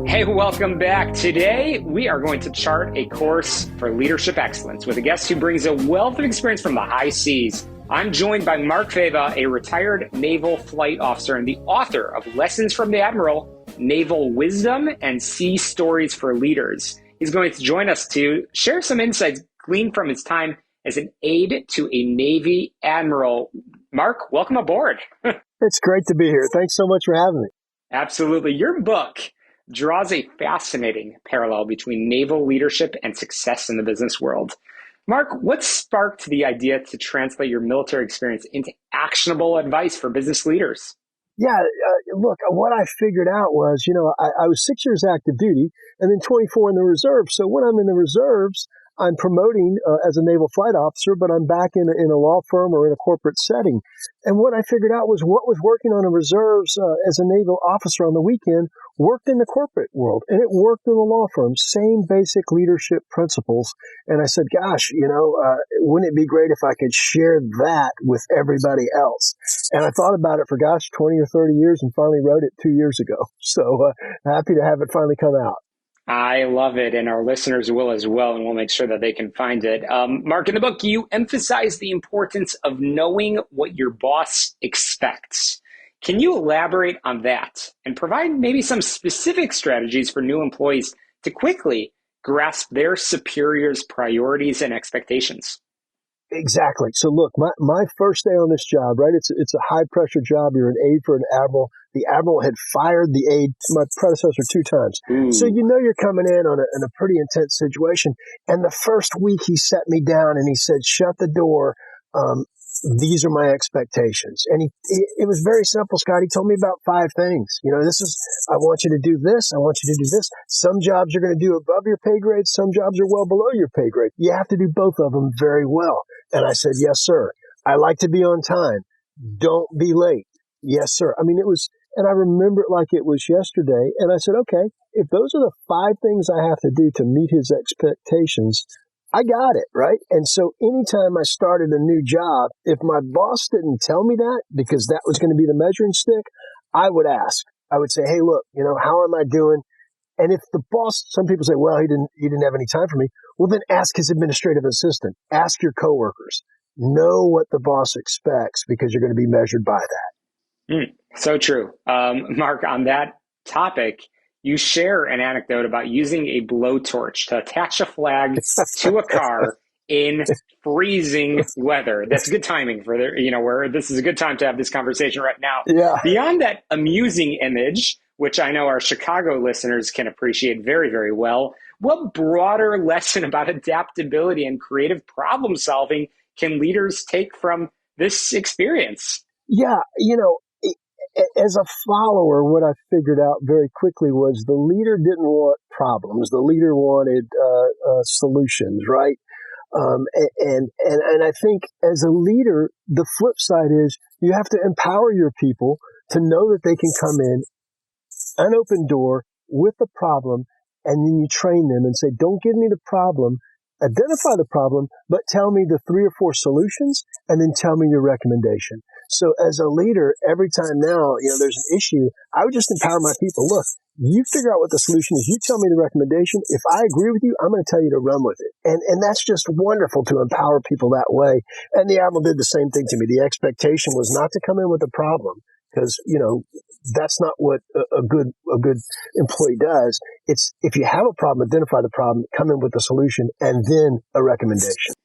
Hey, welcome back. Today, we are going to chart a course for leadership excellence with a guest who brings a wealth of experience from the high seas. I'm joined by Mark Fava, a retired naval flight officer and the author of Lessons from the Admiral, Naval Wisdom, and Sea Stories for Leaders. He's going to join us to share some insights gleaned from his time as an aide to a Navy admiral. Mark, welcome aboard. It's great to be here. Thanks so much for having me. Absolutely. Your book draws a fascinating parallel between naval leadership and success in the business world. Mark, what sparked the idea to translate your military experience into actionable advice for business leaders? Yeah, look, what I figured out was, I was 6 years active duty and then 24 in the reserves. So when I'm in the reserves, I'm promoting as a naval flight officer, but I'm back in a law firm or in a corporate setting. And what I figured out was what was working on the reserves as a naval officer on the weekend worked in the corporate world, and it worked in the law firm. Same basic leadership principles. And I said, gosh, wouldn't it be great if I could share that with everybody else? And I thought about it for, 20 or 30 years and finally wrote it 2 years ago. So happy to have it finally come out. I love it, and our listeners will as well, and we'll make sure that they can find it. Mark, in the book, you emphasize the importance of knowing what your boss expects. Can you elaborate on that and provide maybe some specific strategies for new employees to quickly grasp their superiors' priorities and expectations? Exactly. So look, my first day on this job, right? It's a high pressure job. You're an aide for an admiral. The admiral had fired the aide, my predecessor, 2 times. So you're coming in on in a pretty intense situation. And the first week he sat me down and he said, shut the door. These are my expectations. And it was very simple, Scott. He told me about 5 things. I want you to do this. I want you to do this. Some jobs you're going to do above your pay grade. Some jobs are well below your pay grade. You have to do both of them very well. And I said, yes, sir. I like to be on time. Don't be late. Yes, sir. And I remember it like it was yesterday. And I said, okay, if those are the 5 things I have to do to meet his expectations, I got it, right? And so anytime I started a new job, if my boss didn't tell me that, because that was going to be the measuring stick, I would ask. I would say, hey, look, how am I doing? And if the boss, some people say, well, he didn't have any time for me. Well, then ask his administrative assistant. Ask your coworkers. Know what the boss expects because you're going to be measured by that. So true. Mark, on that topic, you share an anecdote about using a blowtorch to attach a flag to a car in freezing weather. That's good timing for where this is a good time to have this conversation right now. Yeah. Beyond that amusing image, which I know our Chicago listeners can appreciate very, very well, what broader lesson about adaptability and creative problem solving can leaders take from this experience? Yeah, as a follower, what I figured out very quickly was the leader didn't want problems. The leader wanted solutions, right? And I think as a leader, the flip side is you have to empower your people to know that they can come in, an open door with the problem, and then you train them and say, don't give me the problem, identify the problem, but tell me the 3 or 4 solutions, and then tell me your recommendation. So as a leader, every time now, there's an issue, I would just empower my people. Look, you figure out what the solution is. You tell me the recommendation. If I agree with you, I'm going to tell you to run with it. And that's just wonderful to empower people that way. And the admiral did the same thing to me. The expectation was not to come in with a problem because, that's not what a good employee does. It's if you have a problem, identify the problem, come in with the solution, and then a recommendation.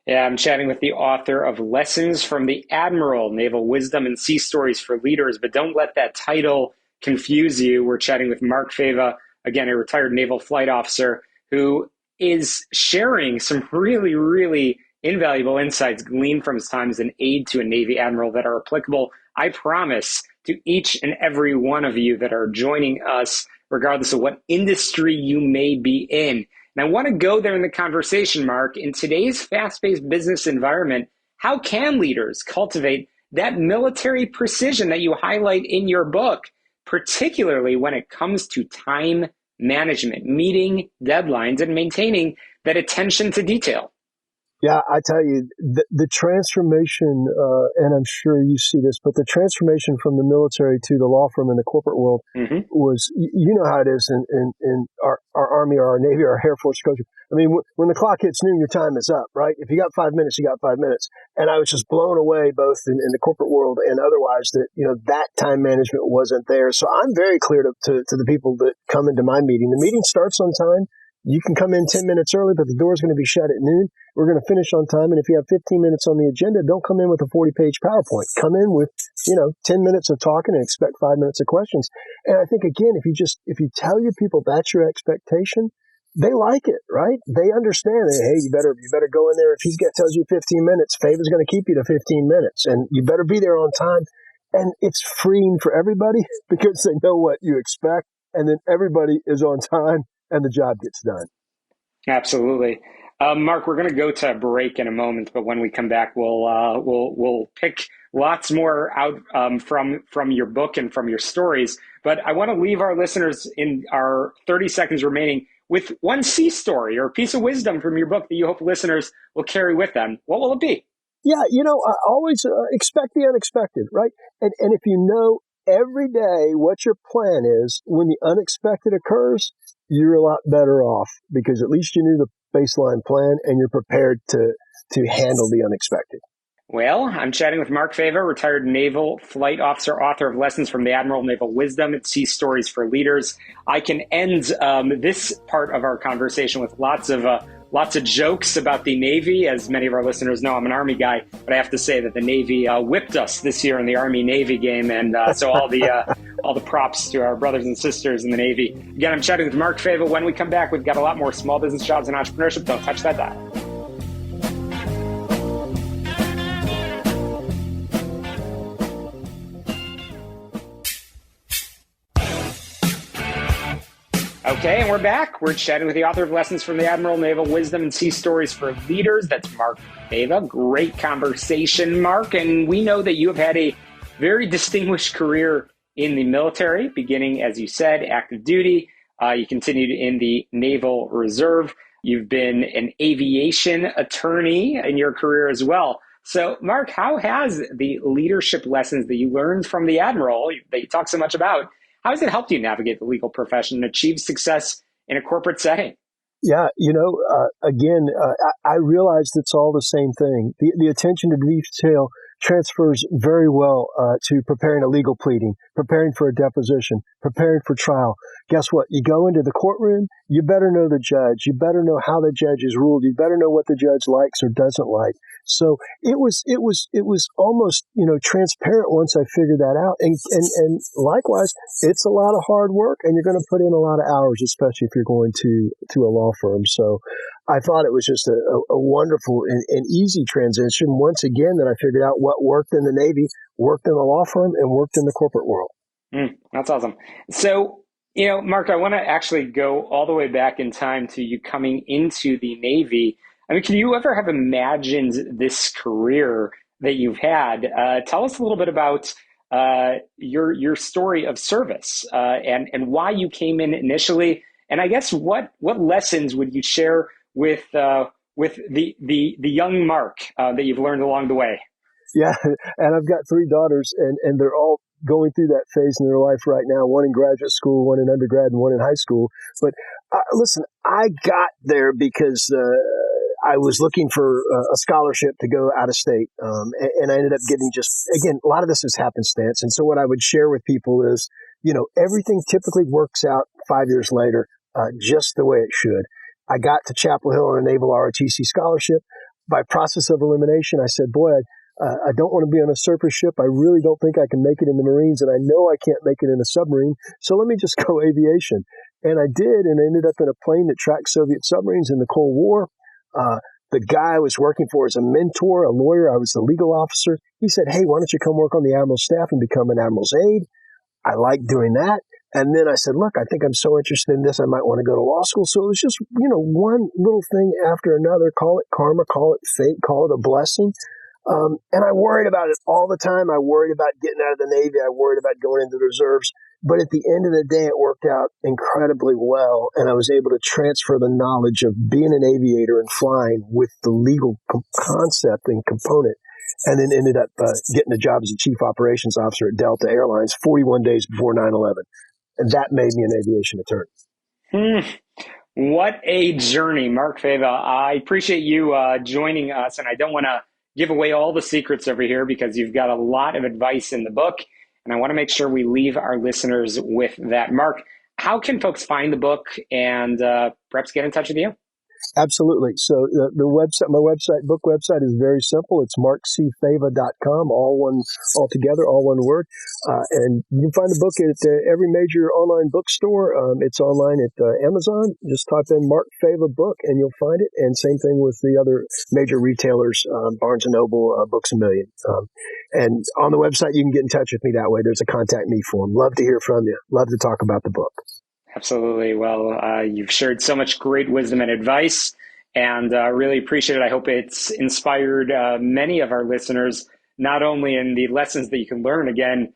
Yeah, I'm chatting with the author of Lessons from the Admiral, Naval Wisdom and Sea Stories for Leaders, but don't let that title confuse you. We're chatting with Mark Fava, again, a retired naval flight officer who is sharing some really, really invaluable insights gleaned from his time as an aide to a Navy admiral that are applicable, I promise, to each and every one of you that are joining us, regardless of what industry you may be in. And I want to go there in the conversation, Mark. In today's fast-paced business environment, how can leaders cultivate that military precision that you highlight in your book, particularly when it comes to time management, meeting deadlines, and maintaining that attention to detail? Yeah, I tell you, the transformation, and I'm sure you see this, but the transformation from the military to the law firm and the corporate world Mm-hmm. was, you know how it is in our Army or our Navy or our Air Force culture. I mean, when the clock hits noon, your time is up, right? If you got 5 minutes, you got 5 minutes. And I was just blown away both in the corporate world and otherwise that, that time management wasn't there. So I'm very clear to the people that come into my meeting. The meeting starts on time. You can come in 10 minutes early, but the door's going to be shut at noon. We're going to finish on time. And if you have 15 minutes on the agenda, don't come in with a 40-page PowerPoint. Come in with, 10 minutes of talking and expect 5 minutes of questions. And I think, again, if you tell your people that's your expectation, they like it, right? They understand that, hey, you better go in there. If he tells you 15 minutes, Fava's going to keep you to 15 minutes. And you better be there on time. And it's freeing for everybody because they know what you expect. And then everybody is on time and the job gets done. Absolutely. Mark, we're going to go to a break in a moment, but when we come back, we'll pick lots more out from your book and from your stories. But I want to leave our listeners in our 30 seconds remaining with one sea story or a piece of wisdom from your book that you hope listeners will carry with them. What will it be? Yeah, I always expect the unexpected, right? And if you know every day what your plan is, when the unexpected occurs, you're a lot better off because at least you knew the baseline plan and you're prepared to handle the unexpected. Well, I'm chatting with Mark Fava, retired naval flight officer, author of Lessons from the Admiral, Naval Wisdom, and Sea Stories for Leaders. I can end this part of our conversation with lots of jokes about the Navy. As many of our listeners know, I'm an Army guy, but I have to say that the Navy whipped us this year in the Army-Navy game, and so all the props to our brothers and sisters in the Navy. Again, I'm chatting with Mark Fava. When we come back, we've got a lot more small business, jobs, and entrepreneurship. Don't touch that dial. Okay, and we're back. We're chatting with the author of Lessons from the Admiral, Naval Wisdom, and Sea Stories for Leaders. That's Mark Fava. Great conversation, Mark. And we know that you have had a very distinguished career in the military, beginning, as you said, active duty. You continued in the Naval Reserve. You've been an aviation attorney in your career as well. So, Mark, how has the leadership lessons that you learned from the Admiral, that you talk so much about, how has it helped you navigate the legal profession and achieve success in a corporate setting? Yeah, again, I realized it's all the same thing. The attention to detail transfers very well to preparing a legal pleading, preparing for a deposition, preparing for trial. Guess what? You go into the courtroom, you better know the judge. You better know how the judge is ruled. You better know what the judge likes or doesn't like. So it was almost, transparent once I figured that out. And likewise, it's a lot of hard work and you're going to put in a lot of hours, especially if you're going to a law firm. So I thought it was just a wonderful and easy transition. Once again, that I figured out what worked in the Navy, worked in the law firm, and worked in the corporate world. That's awesome. So, Mark, I want to actually go all the way back in time to you coming into the Navy. I mean, can you ever have imagined this career that you've had? Tell us a little bit about your story of service and why you came in initially. And I guess what lessons would you share with the young Mark that you've learned along the way? Yeah, and I've got 3 daughters, and they're all going through that phase in their life right now, one in graduate school, one in undergrad, and one in high school. But listen, I got there because I was looking for a scholarship to go out of state, and I ended up getting a lot of this is happenstance. And so what I would share with people is, everything typically works out 5 years later, just the way it should. I got to Chapel Hill on a Naval ROTC scholarship. By process of elimination, I said, boy, I don't want to be on a surface ship. I really don't think I can make it in the Marines, and I know I can't make it in a submarine. So let me just go aviation. And I did, and I ended up in a plane that tracked Soviet submarines in the Cold War. The guy I was working for is a mentor, a lawyer. I was the legal officer. He said, hey, why don't you come work on the Admiral's staff and become an Admiral's aide? I liked doing that. And then I said, look, I think I'm so interested in this, I might want to go to law school. So it was just, one little thing after another. Call it karma, call it fate, call it a blessing. And I worried about it all the time. I worried about getting out of the Navy. I worried about going into the reserves. But at the end of the day, it worked out incredibly well. And I was able to transfer the knowledge of being an aviator and flying with the legal concept and component. And then ended up getting a job as a chief operations officer at Delta Airlines 41 days before 9/11. And that made me an aviation attorney. What a journey, Mark Fava. I appreciate you joining us, and I don't want to give away all the secrets over here because you've got a lot of advice in the book, and I want to make sure we leave our listeners with that. Mark, how can folks find the book and perhaps get in touch with you? Absolutely. So the website, my book website is very simple. It's markcfava.com, all together, all one word. And you can find the book at every major online bookstore. It's online at Amazon. Just type in Mark Fava book and you'll find it. And same thing with the other major retailers, Barnes & Noble, Books A Million. And on the website, you can get in touch with me that way. There's a contact me form. Love to hear from you. Love to talk about the book. Absolutely. Well, you've shared so much great wisdom and advice, and really appreciate it. I hope it's inspired many of our listeners, not only in the lessons that you can learn, again,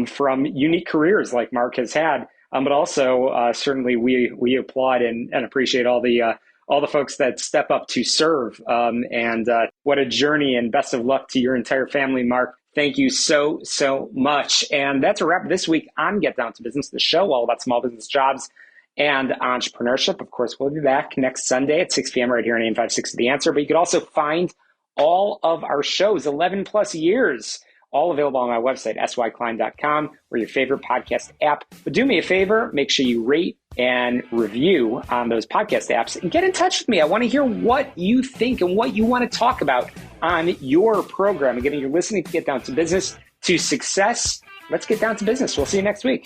from unique careers like Mark has had, but also certainly we applaud and appreciate all the folks that step up to serve. And what a journey, and best of luck to your entire family, Mark. Thank you so, so much. And that's a wrap this week on Get Down to Business, the show all about small business jobs and entrepreneurship. Of course, we'll be back next Sunday at 6 p.m. right here on AM 560 The Answer. But you can also find all of our shows, 11 plus years, all available on my website, syklein.com, or your favorite podcast app. But do me a favor, make sure you rate and review on those podcast apps and get in touch with me. I want to hear what you think and what you want to talk about on your program. Again, you're listening to Get Down to Business to Success. Let's get down to business. We'll see you next week.